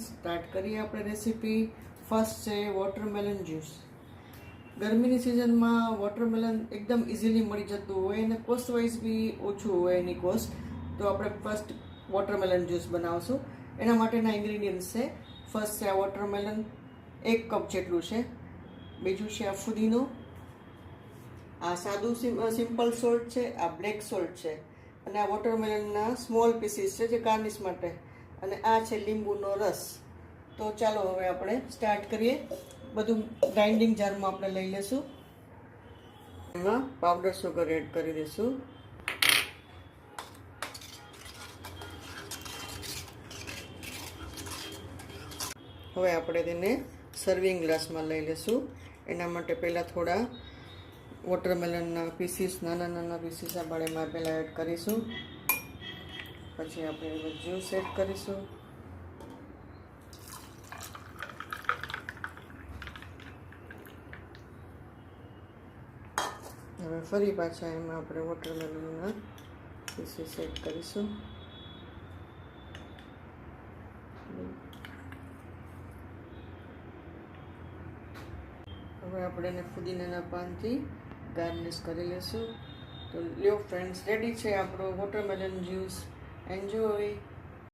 Start કરીએ આપણે recipe. First છે વોટરમેલન જ્યુસ. ગરમીની સિઝનમાં વોટરમેલન એકદમ ઇઝીલી મળી જતું હોય અને કોસ્ટ વાઇઝ બી ઓછું હોય એની કોસ્ટ. તો આપણે ફર્સ્ટ વોટરમેલન જ્યુસ બનાવશું. એના માટેના ઇન્ગ્રીડિયન્ટ્સ છે, ફર્સ્ટ છે આ વોટરમેલન 1 કપ જેટલું છે. બીજું છે આ ફુદીનો, આ સાદું સિમ્પલ સોલ્ટ છે, આ બ્લેક સોલ્ટ છે, અને આ વોટરમેલનના સ્મોલ પીસીસ છે જે ગાર્નિશ માટે, અને આ છે લીંબુનો રસ. તો ચાલો હવે આપણે સ્ટાર્ટ કરીએ. બધું ગ્રાઇન્ડિંગ જારમાં આપણે લઈ લેશું. એમાં પાવડર સુગર એડ કરી દઈશું. હવે આપણે તેને સર્વિંગ ગ્લાસમાં લઈ લેશું. એના માટે પહેલાં થોડા વોટરમેલનના પીસીસ, નાના નાના પીસીસ આપણે એમાં પહેલાં એડ કરીશું. પછી આપણે એમાં જ્યુસ એડ કરીશું. હવે ફરી પાછા એમાં આપણે વોટરમેલનના પીસીસ એડ કરીશું. હવે આપણે એને ફુદીનાના પાનથી ગાર્નિશ કરી લઈશું. તો લ્યો ફ્રેન્ડ્સ, રેડી છે આપણો વોટરમેલન જ્યુસ. એન્જોય.